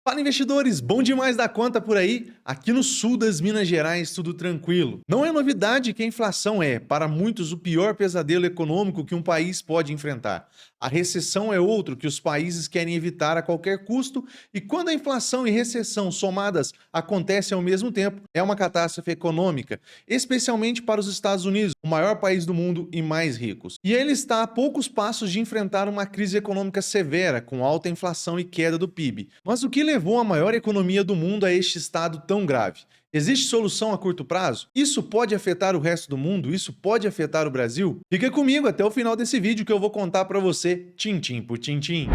Fala, investidores! Bom demais da conta por aí? Aqui no sul das Minas Gerais, tudo tranquilo. Não é novidade que a inflação é, para muitos, o pior pesadelo econômico que um país pode enfrentar. A recessão é outro que os países querem evitar a qualquer custo, e quando a inflação e recessão somadas acontecem ao mesmo tempo, é uma catástrofe econômica, especialmente para os Estados Unidos, o maior país do mundo e mais ricos. E ele está a poucos passos de enfrentar uma crise econômica severa, com alta inflação e queda do PIB. Mas o que levou a maior economia do mundo a este estado tão grave? Existe solução a curto prazo? Isso pode afetar o resto do mundo? Isso pode afetar o Brasil? Fica comigo até o final desse vídeo que eu vou contar para você, tintim por tintim.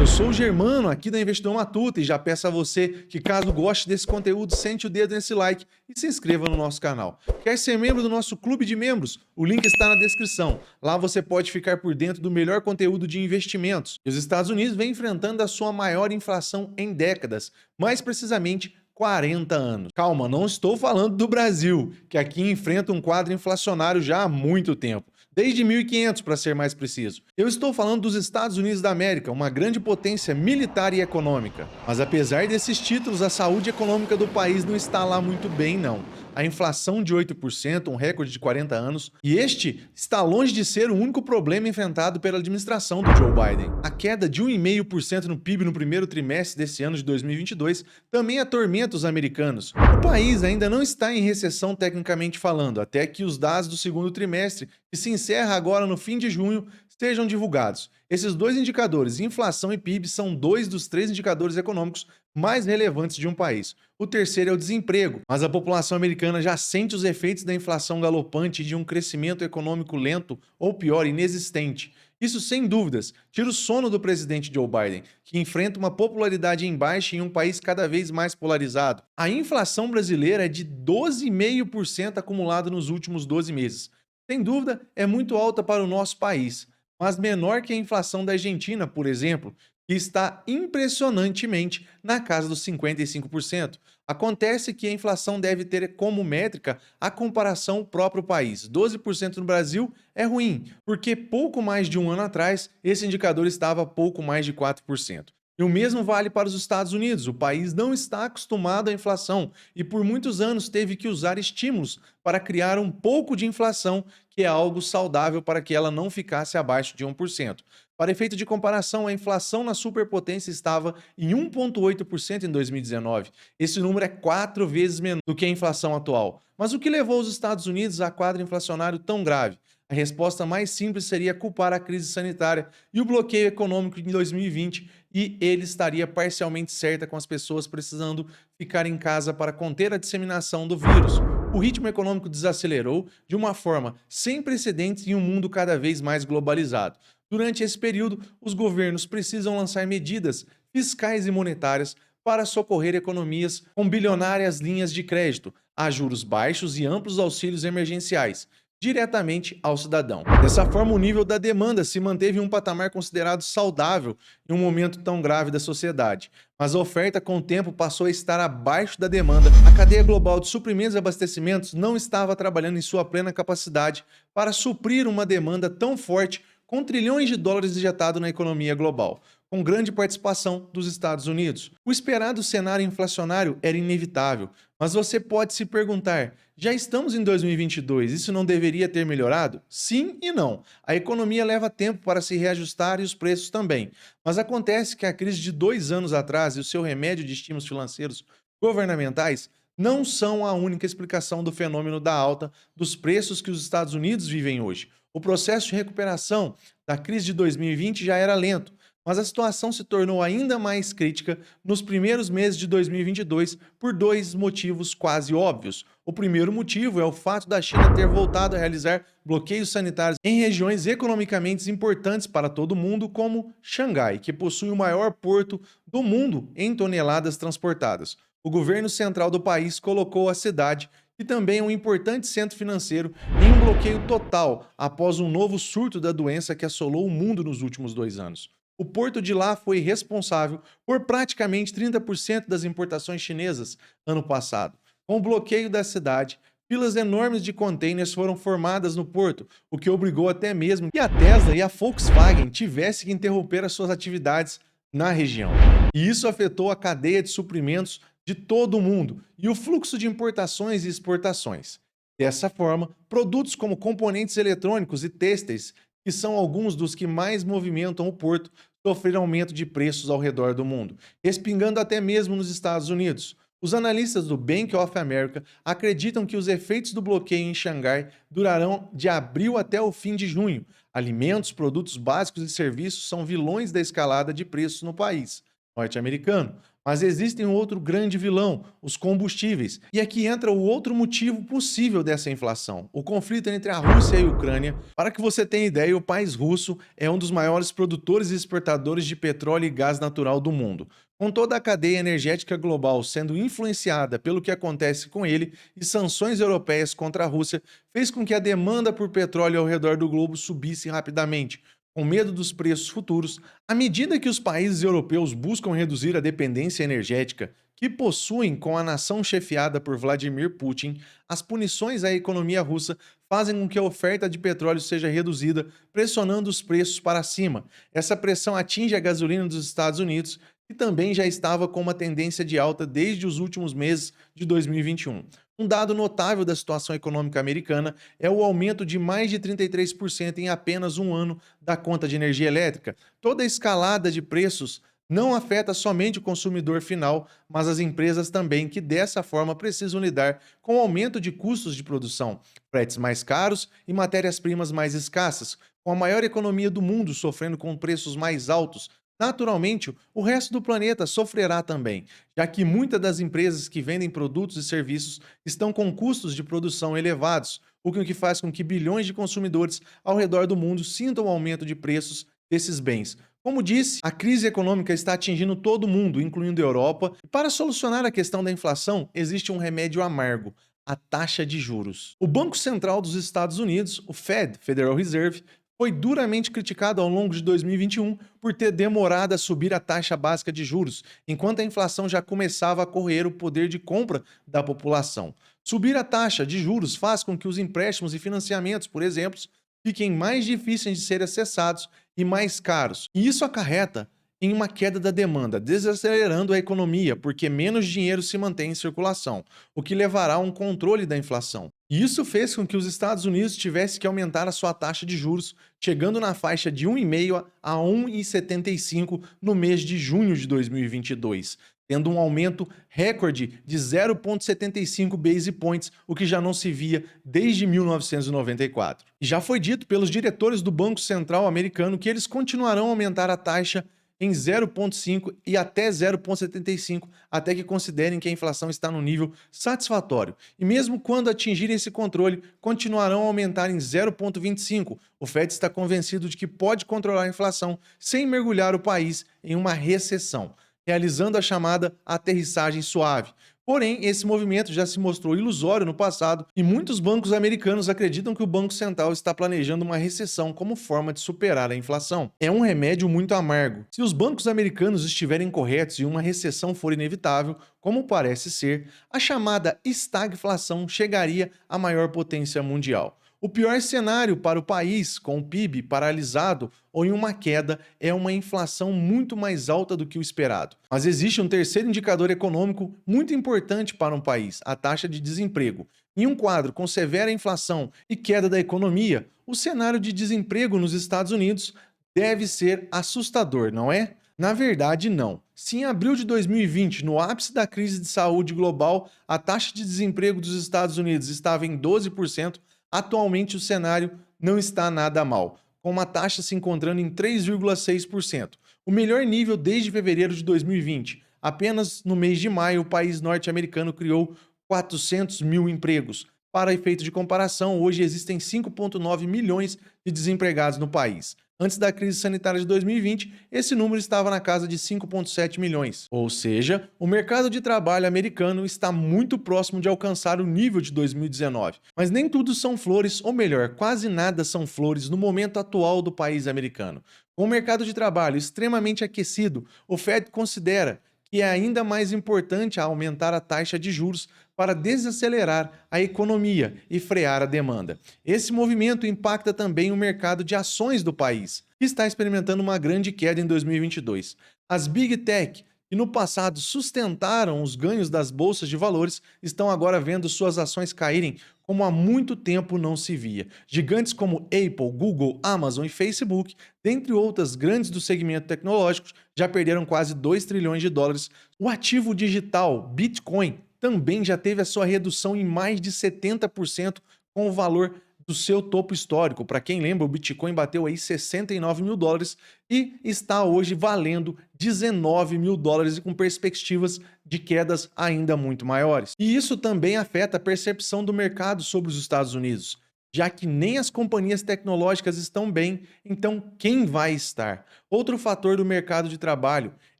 Eu sou o Germano, aqui da Investidor Matuta, e já peço a você que, caso goste desse conteúdo, sente o dedo nesse like e se inscreva no nosso canal. Quer ser membro do nosso clube de membros? O link está na descrição. Lá você pode ficar por dentro do melhor conteúdo de investimentos. E os Estados Unidos vem enfrentando a sua maior inflação em décadas, mais precisamente 40 anos. Calma, não estou falando do Brasil, que aqui enfrenta um quadro inflacionário já há muito tempo. Desde 1500, para ser mais preciso. Eu estou falando dos Estados Unidos da América, uma grande potência militar e econômica. Mas apesar desses títulos, a saúde econômica do país não está lá muito bem, não. A inflação de 8%, um recorde de 40 anos, e este está longe de ser o único problema enfrentado pela administração do Joe Biden. A queda de 1,5% no PIB no primeiro trimestre desse ano de 2022 também atormenta os americanos. O país ainda não está em recessão tecnicamente falando, até que os dados do segundo trimestre, que se encerra agora no fim de junho, sejam divulgados. Esses dois indicadores, inflação e PIB, são dois dos três indicadores econômicos mais relevantes de um país. O terceiro é o desemprego, mas a população americana já sente os efeitos da inflação galopante e de um crescimento econômico lento ou pior, inexistente. Isso, sem dúvidas, tira o sono do presidente Joe Biden, que enfrenta uma popularidade em baixa em um país cada vez mais polarizado. A inflação brasileira é de 12,5% acumulado nos últimos 12 meses. Sem dúvida, é muito alta para o nosso país, mas menor que a inflação da Argentina, por exemplo, que está impressionantemente na casa dos 55%. Acontece que a inflação deve ter como métrica a comparação ao próprio país. 12% no Brasil é ruim, porque pouco mais de um ano atrás esse indicador estava a pouco mais de 4%. E o mesmo vale para os Estados Unidos. O país não está acostumado à inflação e por muitos anos teve que usar estímulos para criar um pouco de inflação, que é algo saudável para que ela não ficasse abaixo de 1%. Para efeito de comparação, a inflação na superpotência estava em 1,8% em 2019. Esse número é 4 vezes menor do que a inflação atual. Mas o que levou os Estados Unidos a quadro inflacionário tão grave? A resposta mais simples seria culpar a crise sanitária e o bloqueio econômico de 2020, e ele estaria parcialmente certa, com as pessoas precisando ficar em casa para conter a disseminação do vírus. O ritmo econômico desacelerou de uma forma sem precedentes em um mundo cada vez mais globalizado. Durante esse período, os governos precisam lançar medidas fiscais e monetárias para socorrer economias com bilionárias linhas de crédito, a juros baixos e amplos auxílios emergenciais, diretamente ao cidadão. Dessa forma, o nível da demanda se manteve em um patamar considerado saudável em um momento tão grave da sociedade. Mas a oferta, com o tempo, passou a estar abaixo da demanda. A cadeia global de suprimentos e abastecimentos não estava trabalhando em sua plena capacidade para suprir uma demanda tão forte, com trilhões de dólares injetados na economia global, com grande participação dos Estados Unidos. O esperado cenário inflacionário era inevitável, mas você pode se perguntar: já estamos em 2022, isso não deveria ter melhorado? Sim e não. A economia leva tempo para se reajustar e os preços também. Mas acontece que a crise de 2 anos atrás e o seu remédio de estímulos financeiros governamentais não são a única explicação do fenômeno da alta dos preços que os Estados Unidos vivem hoje. O processo de recuperação da crise de 2020 já era lento, mas a situação se tornou ainda mais crítica nos primeiros meses de 2022 por dois motivos quase óbvios. O primeiro motivo é o fato da China ter voltado a realizar bloqueios sanitários em regiões economicamente importantes para todo mundo, como Xangai, que possui o maior porto do mundo em toneladas transportadas. O governo central do país colocou a cidade, que também é um importante centro financeiro, em um bloqueio total após um novo surto da doença que assolou o mundo nos últimos 2 anos. O porto de lá foi responsável por praticamente 30% das importações chinesas ano passado. Com o bloqueio da cidade, filas enormes de contêineres foram formadas no porto, o que obrigou até mesmo que a Tesla e a Volkswagen tivessem que interromper as suas atividades na região. E isso afetou a cadeia de suprimentos de todo o mundo e o fluxo de importações e exportações. Dessa forma, produtos como componentes eletrônicos e têxteis, que são alguns dos que mais movimentam o porto, sofreram aumento de preços ao redor do mundo, respingando até mesmo nos Estados Unidos. Os analistas do Bank of America acreditam que os efeitos do bloqueio em Xangai durarão de abril até o fim de junho. Alimentos, produtos básicos e serviços são vilões da escalada de preços no país norte-americano. Mas existe um outro grande vilão, os combustíveis. E aqui entra o outro motivo possível dessa inflação, o conflito entre a Rússia e a Ucrânia. Para que você tenha ideia, o país russo é um dos maiores produtores e exportadores de petróleo e gás natural do mundo. Com toda a cadeia energética global sendo influenciada pelo que acontece com ele e sanções europeias contra a Rússia, fez com que a demanda por petróleo ao redor do globo subisse rapidamente. Com medo dos preços futuros, à medida que os países europeus buscam reduzir a dependência energética que possuem com a nação chefiada por Vladimir Putin, as punições à economia russa fazem com que a oferta de petróleo seja reduzida, pressionando os preços para cima. Essa pressão atinge a gasolina dos Estados Unidos, que também já estava com uma tendência de alta desde os últimos meses de 2021. Um dado notável da situação econômica americana é o aumento de mais de 33% em apenas um ano da conta de energia elétrica. Toda a escalada de preços não afeta somente o consumidor final, mas as empresas também, que dessa forma precisam lidar com o aumento de custos de produção, fretes mais caros e matérias-primas mais escassas. Com a maior economia do mundo sofrendo com preços mais altos, naturalmente, o resto do planeta sofrerá também, já que muitas das empresas que vendem produtos e serviços estão com custos de produção elevados, o que faz com que bilhões de consumidores ao redor do mundo sintam o aumento de preços desses bens. Como disse, a crise econômica está atingindo todo mundo, incluindo a Europa, e para solucionar a questão da inflação, existe um remédio amargo: a taxa de juros. O Banco Central dos Estados Unidos, o Fed, Federal Reserve, foi duramente criticado ao longo de 2021 por ter demorado a subir a taxa básica de juros, enquanto a inflação já começava a corroer o poder de compra da população. Subir a taxa de juros faz com que os empréstimos e financiamentos, por exemplo, fiquem mais difíceis de serem acessados e mais caros. E isso acarreta em uma queda da demanda, desacelerando a economia, porque menos dinheiro se mantém em circulação, o que levará a um controle da inflação. E isso fez com que os Estados Unidos tivessem que aumentar a sua taxa de juros, chegando na faixa de 1,5% a 1,75% no mês de junho de 2022, tendo um aumento recorde de 0,75 base points, o que já não se via desde 1994. E já foi dito pelos diretores do Banco Central americano que eles continuarão a aumentar a taxa em 0,5 e até 0,75, até que considerem que a inflação está no nível satisfatório. E mesmo quando atingirem esse controle, continuarão a aumentar em 0,25. O Fed está convencido de que pode controlar a inflação sem mergulhar o país em uma recessão, realizando a chamada aterrissagem suave. Porém, esse movimento já se mostrou ilusório no passado e muitos bancos americanos acreditam que o Banco Central está planejando uma recessão como forma de superar a inflação. É um remédio muito amargo. Se os bancos americanos estiverem corretos e uma recessão for inevitável, como parece ser, a chamada estagflação chegaria à maior potência mundial. O pior cenário para o país, com o PIB paralisado ou em uma queda, é uma inflação muito mais alta do que o esperado. Mas existe um terceiro indicador econômico muito importante para um país: a taxa de desemprego. Em um quadro com severa inflação e queda da economia, o cenário de desemprego nos Estados Unidos deve ser assustador, não é? Na verdade, não. Se em abril de 2020, no ápice da crise de saúde global, a taxa de desemprego dos Estados Unidos estava em 12%, atualmente o cenário não está nada mal, com uma taxa se encontrando em 3,6%, o melhor nível desde fevereiro de 2020. Apenas no mês de maio, o país norte-americano criou 400 mil empregos. Para efeito de comparação, hoje existem 5,9 milhões de desempregados no país. Antes da crise sanitária de 2020, esse número estava na casa de 5,7 milhões. Ou seja, o mercado de trabalho americano está muito próximo de alcançar o nível de 2019. Mas nem tudo são flores, ou melhor, quase nada são flores no momento atual do país americano. Com o mercado de trabalho extremamente aquecido, o Fed considera que é ainda mais importante aumentar a taxa de juros para desacelerar a economia e frear a demanda. Esse movimento impacta também o mercado de ações do país, que está experimentando uma grande queda em 2022. As Big Tech, que no passado sustentaram os ganhos das bolsas de valores, estão agora vendo suas ações caírem como há muito tempo não se via. Gigantes como Apple, Google, Amazon e Facebook, dentre outras grandes do segmento tecnológico, já perderam quase 2 trilhões de dólares. O ativo digital Bitcoin também já teve a sua redução em mais de 70% com o valor do seu topo histórico. Para quem lembra, o Bitcoin bateu aí 69 mil dólares e está hoje valendo 19 mil dólares e com perspectivas de quedas ainda muito maiores. E isso também afeta a percepção do mercado sobre os Estados Unidos, já que nem as companhias tecnológicas estão bem, então quem vai estar? Outro fator do mercado de trabalho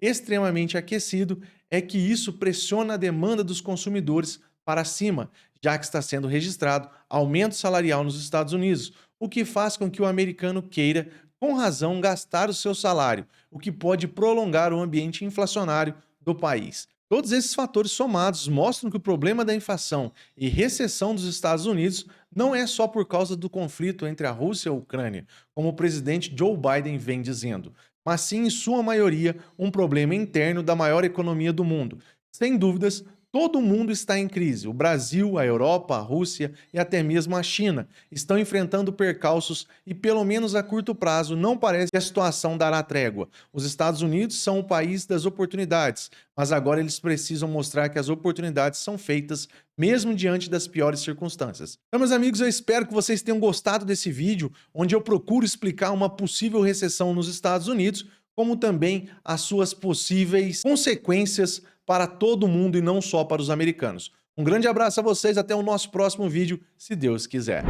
extremamente aquecido é que isso pressiona a demanda dos consumidores para cima, já que está sendo registrado aumento salarial nos Estados Unidos, o que faz com que o americano queira, com razão, gastar o seu salário, o que pode prolongar o ambiente inflacionário do país. Todos esses fatores somados mostram que o problema da inflação e recessão dos Estados Unidos não é só por causa do conflito entre a Rússia e a Ucrânia, como o presidente Joe Biden vem dizendo, mas sim, em sua maioria, um problema interno da maior economia do mundo. Sem dúvidas, todo mundo está em crise. O Brasil, a Europa, a Rússia e até mesmo a China estão enfrentando percalços e, pelo menos a curto prazo, não parece que a situação dará trégua. Os Estados Unidos são o país das oportunidades, mas agora eles precisam mostrar que as oportunidades são feitas mesmo diante das piores circunstâncias. Então, meus amigos, eu espero que vocês tenham gostado desse vídeo, onde eu procuro explicar uma possível recessão nos Estados Unidos, como também as suas possíveis consequências para todo mundo e não só para os americanos. Um grande abraço a vocês, até o nosso próximo vídeo, se Deus quiser.